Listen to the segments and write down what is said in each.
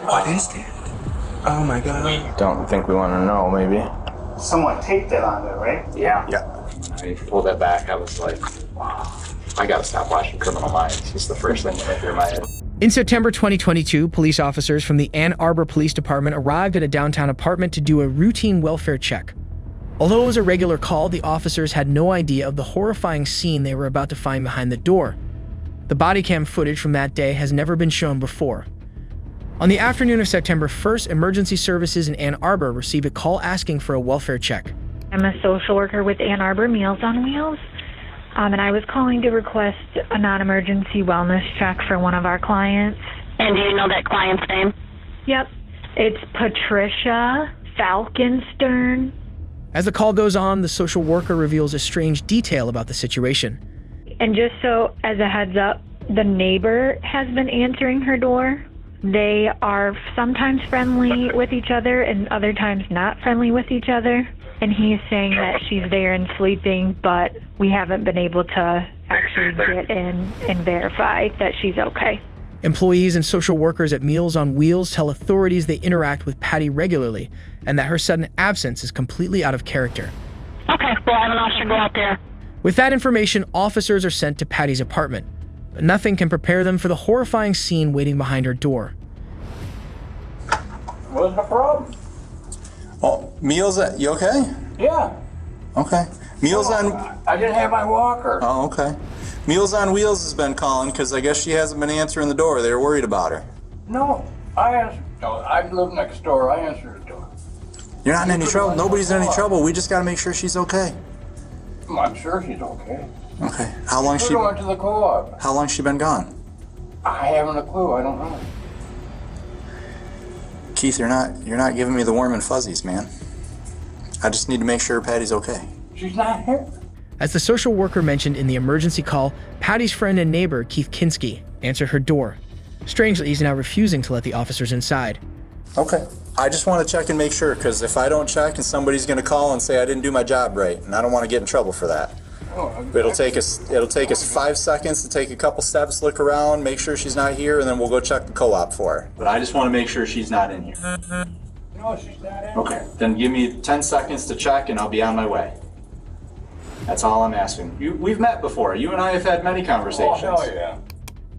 What is that? Oh my god. Don't think we want to know, maybe. Someone taped that on there, right? Yeah. I pulled that back. I was like, wow, I gotta stop watching Criminal Minds. It's the first thing that went through my head. In September 2022, police officers from the Ann Arbor Police Department arrived at a downtown apartment to do a routine welfare check. Although it was a regular call, the officers had no idea of the horrifying scene they were about to find behind the door. The body cam footage from that day has never been shown before. On the afternoon of September 1st, emergency services in Ann Arbor received a call asking for a welfare check. I'm a social worker with Ann Arbor Meals on Wheels, and I was calling to request a non-emergency wellness check for one of our clients. And do you know that client's name? Yep. It's Patricia Falkenstern. As the call goes on, the social worker reveals a strange detail about the situation. And just so as a heads up, the neighbor has been answering her door. They are sometimes friendly with each other and other times not friendly with each other. And he's saying that she's there and sleeping, but we haven't been able to actually get in and verify that she's okay. Employees and social workers at Meals on Wheels tell authorities they interact with Patty regularly and that her sudden absence is completely out of character. Okay, well, I have an officer go out there. With that information, officers are sent to Patty's apartment, but nothing can prepare them for the horrifying scene waiting behind her door. What's the problem? Oh, Meals, you okay? Yeah. Okay. Meals on... I didn't have my walker. Oh, okay. Meals on Wheels has been calling because I guess she hasn't been answering the door. They were worried about her. No, I answered. No, I live next door. I answered the door. You're not in any trouble. Nobody's in any trouble. We just got to make sure she's okay. I'm sure she's okay. Okay. How long She went to the co-op. How long she been gone? I haven't a clue. I don't know. Keith, you're not giving me the warm and fuzzies, man. I just need to make sure Patty's okay. She's not here. As the social worker mentioned in the emergency call, Patty's friend and neighbor, Keith Kinski, answered her door. Strangely, he's now refusing to let the officers inside. Okay. I just want to check and make sure, because if I don't check and somebody's going to call and say I didn't do my job right, and I don't want to get in trouble for that. It'll take us 5 seconds to take a couple steps, look around, make sure she's not here, and then we'll go check the co-op for her. But I just want to make sure she's not in here. No, she's not in. Okay, then give me 10 seconds to check and I'll be on my way. That's all I'm asking. We've met before. You and I have had many conversations. Oh, hell yeah.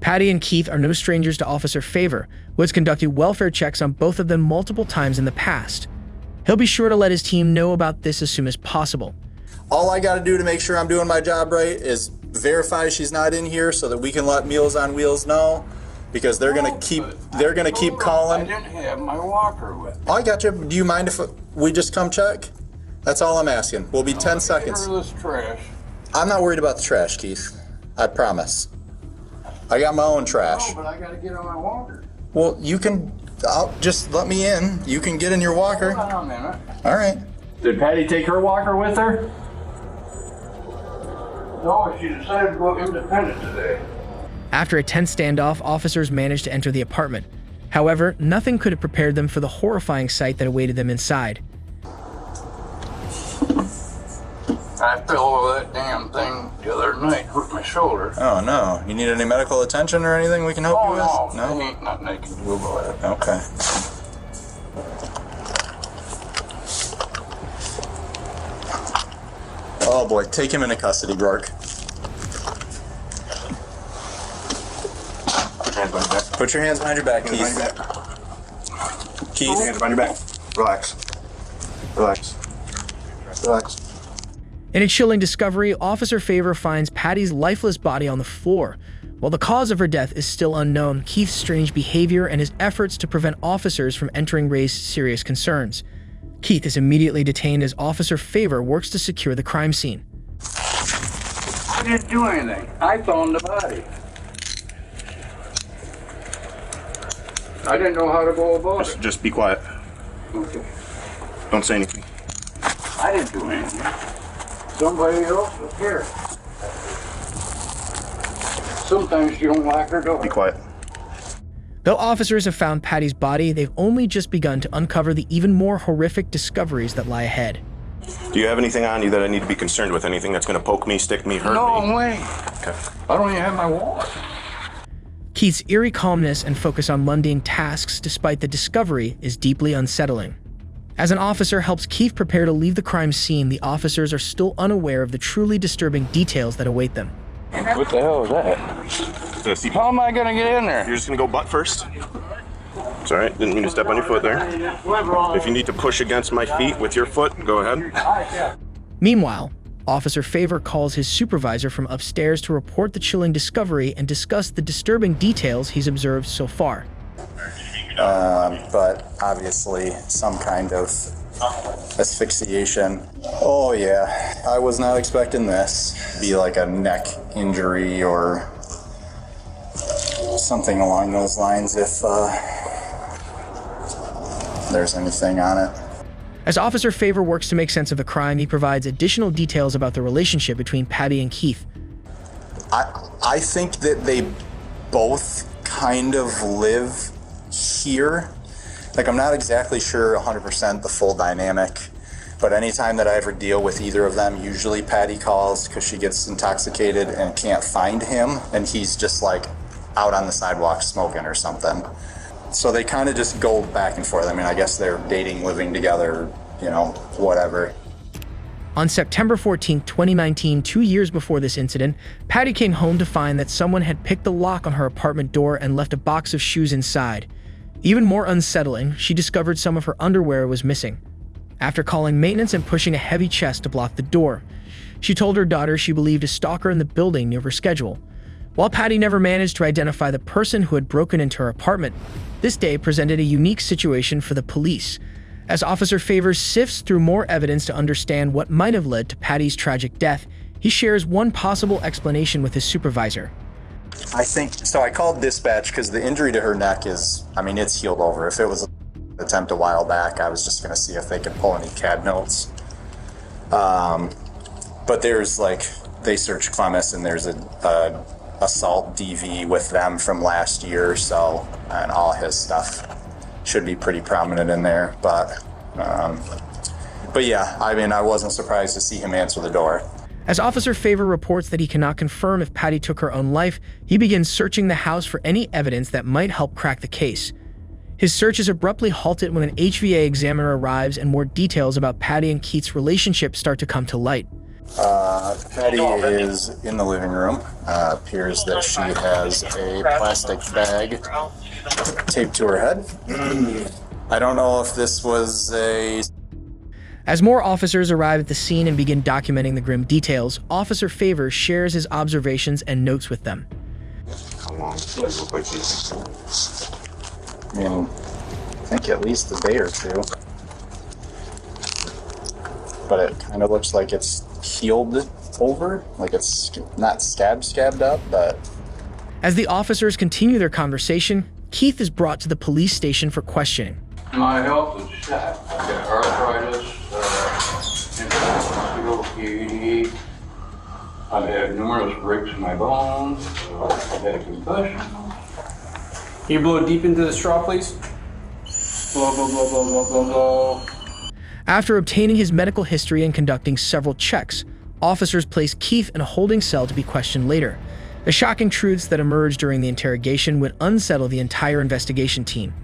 Patty and Keith are no strangers to Officer Favor, who has conducted welfare checks on both of them multiple times in the past. He'll be sure to let his team know about this as soon as possible. All I got to do to make sure I'm doing my job right is verify she's not in here so that we can let Meals on Wheels know, because they're gonna keep calling. I didn't have my walker with me. Oh, I got you. Do you mind if we just come check? That's all I'm asking. We'll be 10 seconds. This trash. I'm not worried about the trash, Keith. I promise. I got my own trash. No, but I gotta get on my walker. Well, you can. Just let me in. You can get in your walker. Hold on a minute. All right. Did Patty take her walker with her? No, she decided to go independent today. After a tense standoff, officers managed to enter the apartment. However, nothing could have prepared them for the horrifying sight that awaited them inside. I fell over that damn thing the other night, hurt my shoulder. Oh no. You need any medical attention or anything we can help you with? No, there ain't nothing I can do about it. Okay. Oh boy, take him into custody, Rourke. Put your hands behind your back, Keith. Keith. Hands behind your back. Relax. Relax. Relax. In a chilling discovery, Officer Favor finds Patty's lifeless body on the floor. While the cause of her death is still unknown, Keith's strange behavior and his efforts to prevent officers from entering raised serious concerns. Keith is immediately detained as Officer Favor works to secure the crime scene. I didn't do anything. I found the body. I didn't know how to go about it. Just be quiet. Okay. Don't say anything. I didn't do anything. Somebody else was here. Sometimes you don't lock her door. Be quiet. Though officers have found Patty's body, they've only just begun to uncover the even more horrific discoveries that lie ahead. Do you have anything on you that I need to be concerned with? Anything that's going to poke me, stick me, hurt me? No way. Okay. I don't even have my wallet. Keith's eerie calmness and focus on mundane tasks despite the discovery is deeply unsettling. As an officer helps Keith prepare to leave the crime scene, the officers are still unaware of the truly disturbing details that await them. What the hell is that? How am I gonna get in there? You're just gonna go butt first. It's all right. Didn't mean to step on your foot there. If you need to push against my feet with your foot, go ahead. Meanwhile, Officer Favor calls his supervisor from upstairs to report the chilling discovery and discuss the disturbing details he's observed so far. But obviously some kind of asphyxiation. Oh yeah, I was not expecting this. Be like a neck injury or something along those lines if there's anything on it. As Officer Favor works to make sense of the crime, he provides additional details about the relationship between Patty and Keith. I think that they both kind of live here. Like, I'm not exactly sure 100% the full dynamic, but anytime that I ever deal with either of them, usually Patty calls because she gets intoxicated and can't find him, and he's just like out on the sidewalk smoking or something. So they kind of just go back and forth. I mean, I guess they're dating, living together, you know, whatever. On September 14, 2019, 2 years before this incident, Patty came home to find that someone had picked the lock on her apartment door and left a box of shoes inside. Even more unsettling, she discovered some of her underwear was missing. After calling maintenance and pushing a heavy chest to block the door, she told her daughter she believed a stalker in the building knew her schedule. While Patty never managed to identify the person who had broken into her apartment, this day presented a unique situation for the police. As Officer Favors sifts through more evidence to understand what might have led to Patty's tragic death, he shares one possible explanation with his supervisor. I think, so I called dispatch because the injury to her neck is, I mean, it's healed over. If it was an attempt a while back, I was just going to see if they could pull any CAD notes. But there's like, they search Clemmis and there's a assault DV with them from last year or so, and all his stuff should be pretty prominent in there. But yeah, I mean, I wasn't surprised to see him answer the door. As Officer Favor reports that he cannot confirm if Patty took her own life, he begins searching the house for any evidence that might help crack the case. His search is abruptly halted when an HVA examiner arrives and more details about Patty and Keith's relationship start to come to light. Patty is in the living room. Appears that she has a plastic bag taped to her head. I don't know if this was a... As more officers arrive at the scene and begin documenting the grim details, Officer Favor shares his observations and notes with them. How long does it look like these? I mean, I think at least a day or two. But it kind of looks like it's healed over, like it's not scabbed up, but... As the officers continue their conversation, Keith is brought to the police station for questioning. My health is shot. I've got arthritis, COPD. I've had numerous breaks in my bones. I've had a concussion. Can you blow deep into the straw, please? Blah, blah, blah, blah, blah, blah, blah. After obtaining his medical history and conducting several checks, officers place Keith in a holding cell to be questioned later. The shocking truths that emerged during the interrogation would unsettle the entire investigation team.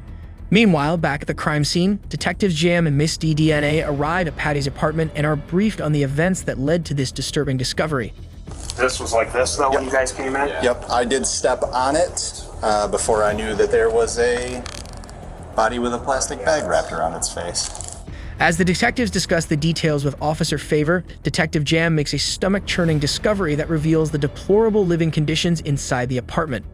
Meanwhile, back at the crime scene, Detectives Jam and Miss D DNA arrive at Patty's apartment and are briefed on the events that led to this disturbing discovery. This was like this, though, when you guys came in? Yep, I did step on it before I knew that there was a body with a plastic bag wrapped around its face. As the detectives discuss the details with Officer Favor, Detective Jam makes a stomach-churning discovery that reveals the deplorable living conditions inside the apartment.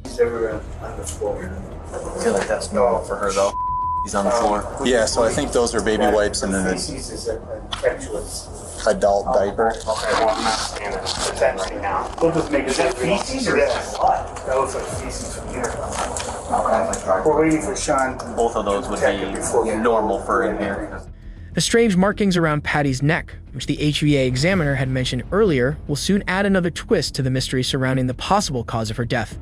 He's everywhere on the floor. I feel like that's normal for her, though. He's on the floor. Yeah, so I think those are baby wipes and an adult diaper. Okay, well, I'm not standing at that right now. We'll just make it. Is that feces or that blood? That looks like feces from here. Okay. We're waiting for Sean. Both of those would be normal for in here. The strange markings around Patty's neck, which the HVA examiner had mentioned earlier, will soon add another twist to the mystery surrounding the possible cause of her death.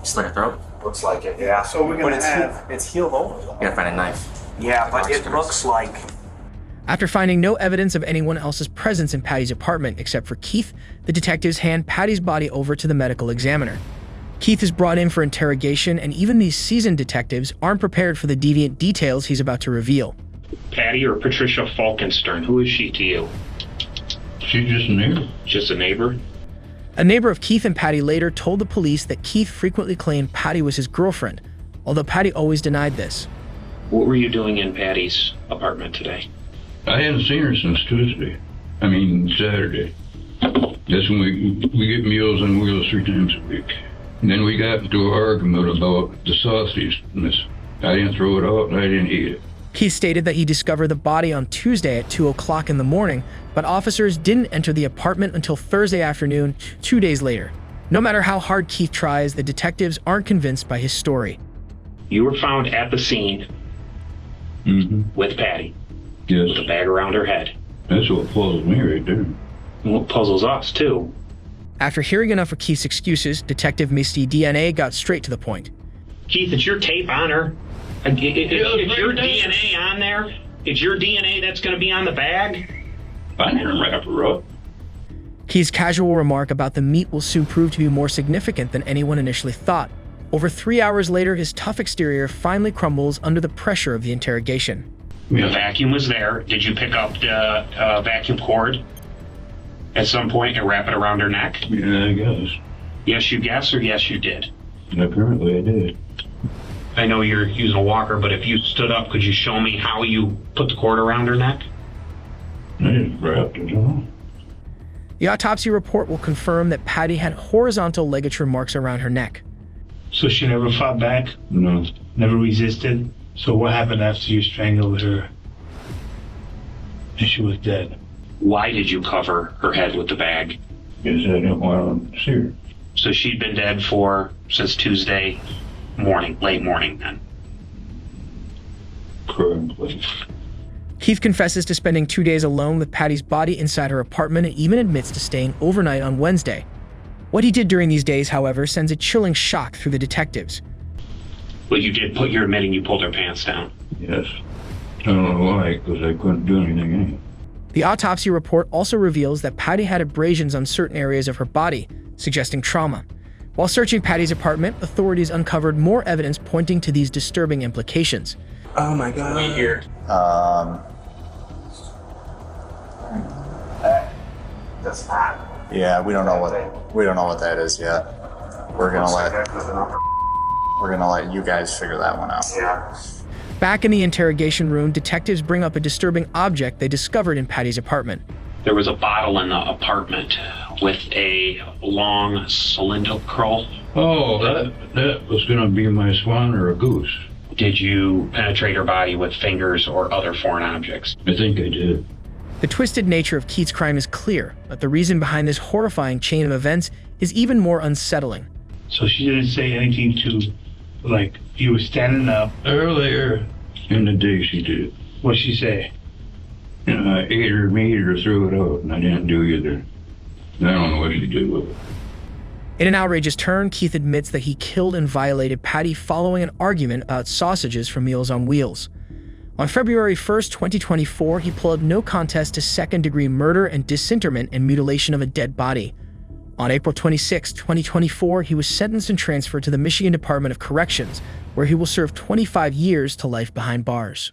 Slit her throat? Looks like it, yeah. So we're gonna have... It's healed over. You gotta find a knife. Yeah, but it looks like... After finding no evidence of anyone else's presence in Patty's apartment except for Keith, the detectives hand Patty's body over to the medical examiner. Keith is brought in for interrogation, and even these seasoned detectives aren't prepared for the deviant details he's about to reveal. Patty or Patricia Falkenstern, who is she to you? She's just a neighbor. Just a neighbor? A neighbor of Keith and Patty later told the police that Keith frequently claimed Patty was his girlfriend, although Patty always denied this. What were you doing in Patty's apartment today? I hadn't seen her since Saturday. That's when we get Meals on Wheels 3 times a week. And then we got into an argument about the sausage. I didn't throw it out and I didn't eat it. Keith stated that he discovered the body on Tuesday at 2 o'clock in the morning, but officers didn't enter the apartment until Thursday afternoon, 2 days later. No matter how hard Keith tries, the detectives aren't convinced by his story. You were found at the scene with Patty. Yes. With a bag around her head. That's what puzzles me right there. Well, it puzzles us, too. After hearing enough of Keith's excuses, Detective Misty DNA got straight to the point. Keith, it's your tape on her. It's your DNA on there. It's your DNA that's going to be on the bag. I didn't wrap her up. Keith's casual remark about the meat will soon prove to be more significant than anyone initially thought. Over 3 hours later, his tough exterior finally crumbles under the pressure of the interrogation. The vacuum was there. Did you pick up the vacuum cord at some point and wrap it around her neck? Yeah, I guess. Yes, you guess, or yes, you did? And apparently I did. I know you're using a walker, but if you stood up, could you show me how you put the cord around her neck? I didn't wrap it all. The autopsy report will confirm that Patty had horizontal ligature marks around her neck. So she never fought back? No. Never resisted? So what happened after you strangled her and she was dead? Why did you cover her head with the bag? Yes, I didn't want to see her. So she'd been dead since Tuesday morning, late morning then? Correctly. Keith confesses to spending 2 days alone with Patty's body inside her apartment and even admits to staying overnight on Wednesday. What he did during these days, however, sends a chilling shock through the detectives. Well, you're admitting you pulled her pants down. Yes. I don't know why, because I couldn't do anything anyway. The autopsy report also reveals that Patty had abrasions on certain areas of her body, suggesting trauma. While searching Patty's apartment, authorities uncovered more evidence pointing to these disturbing implications. Oh my God. We here. That's not. Yeah, we don't know what that is yet. We're gonna let you guys figure that one out. Yeah. Back in the interrogation room, detectives bring up a disturbing object they discovered in Patty's apartment. There was a bottle in the apartment with a long cylindrical. Oh, that was going to be my swan or a goose. Did you penetrate her body with fingers or other foreign objects? I think I did. The twisted nature of Keith's crime is clear, but the reason behind this horrifying chain of events is even more unsettling. So she didn't say anything to, like, you were standing up. Earlier in the day she did. What'd she say? And I ate her meat or threw it out, and I didn't do either. I don't know what she did with it. In an outrageous turn, Keith admits that he killed and violated Patty following an argument about sausages from Meals on Wheels. On February 1st, 2024, he pled no contest to second-degree murder and disinterment and mutilation of a dead body. On April 26, 2024, he was sentenced and transferred to the Michigan Department of Corrections, where he will serve 25 years to life behind bars.